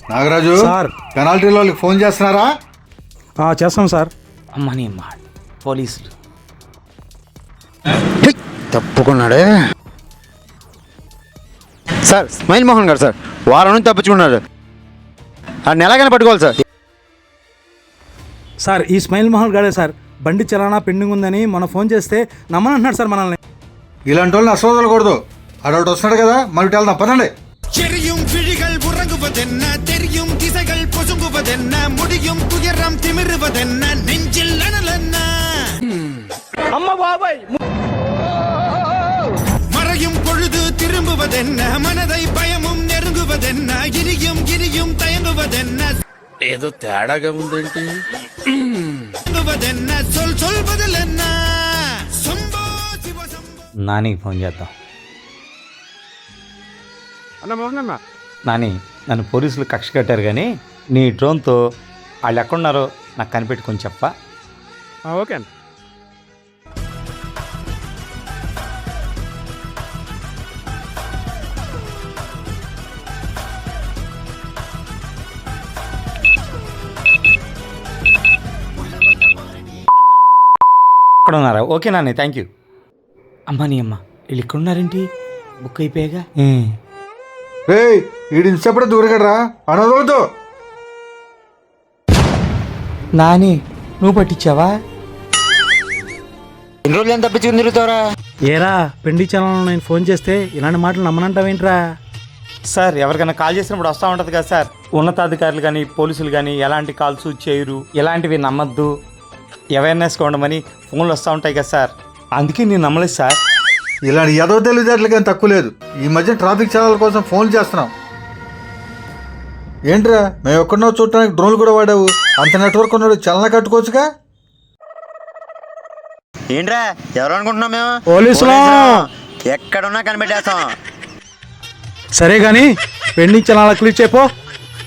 Nagaraju sir. Penalty వాళ్ళకి phone చేస్తున్నారా? చేస్తాం సార్. అమ్మని పోలీసులు తప్పుకున్నాడే సార్. స్మైల్ మోహన్ గారు సార్ వారం నుంచి తప్పించుకున్నారు. ఆ నెలగానే పట్టుకోవాలి సార్. సార్ ఈ స్మైల్ మోహన్ గారే సార్. బండి చలానా పెండింగ్ ఉందని మొన్న ఫోన్ చేస్తే నమ్మనంటున్నాడు సార్ మనల్ని. ఇలాంటి వాళ్ళని అసలు వదలకూడదు. అడొకటి వస్తున్నాడు కదా, మరి వెళ్దాం పదండి. செறியும் விழிகள் உறங்குவதென்ன, தெரியும் திசைகள் பொசுங்குவதென்ன, முடியும் துயரம் திமிருவதென்ன, நெஞ்சில் அனலென்ன. மறையும் பொழுது திரும்புவதென்ன, மனதை பயமும் நெருங்குவதென்ன, இனியும் இனியும் தயங்குவதென்ன, ఏదో తేడాగా ఉందేంటి? சொல் சொல்வதில் என்ன சம்போ சிவ சம்போ. నానికి ఫోన్ చేద్దాం. అన్న మోహన్ అన్న, నాని, నన్ను పోలీసులు కక్ష కట్టారు కానీ నీ డ్రోన్తో వాళ్ళు ఎక్కడున్నారో నాకు కనిపెట్టి కొంచెం చెప్పా. ఓకే అన్న. అక్కడ ఉన్నారా? Okay Nani, thank you. అమ్మని అమ్మ వీళ్ళు ఇక్కడ ఉన్నారేంటి? బుక్ అయిపోయాగా. రేయ్, వీడి ఇంతసేపడే దూరగడరా అనవద్దు. నాని, నువ్వు పట్టించావా? ఎన్ని రోజులు ఎంత తప్పించుకుని తిరుగుతారా? ఏరా పెండి చలానా నేను ఫోన్ చేస్తే ఇలాంటి మాటలు నమ్మనంటావేంట్రా? సార్, ఎవరికైనా కాల్ చేసినప్పుడు వస్తూ ఉంటుంది కదా సార్. ఉన్నతాధికారులు కానీ పోలీసులు కానీ ఎలాంటి కాల్స్ చేయరు, ఎలాంటివి నమ్మద్దు, అవేర్నెస్గా ఉండమని ఫోన్లు వస్తూ ఉంటాయి కదా సార్. అందుకే నేను నమ్మలేదు సార్. ఇలాంటి ఎదవ తెలివితేటలు కానీ తక్కువ లేదు. ఈ మధ్య ట్రాఫిక్ చలాల కోసం ఫోన్ చేస్తున్నాం. ఏంట్రా, మేము ఎక్కడో చూడటానికి డ్రోన్లు కూడా వాడావు. అంత నెట్వర్క్ ఉన్నాడు, చలన కట్టుకోవచ్చుగా. ఏంట్రా ఎవరు అనుకుంటున్నాం మేము? పోలీసులు. ఎక్కడున్నా కనిపెట్టేస్తాం. సరే కానీ పెండి చలానా క్లిక్ చేయపో.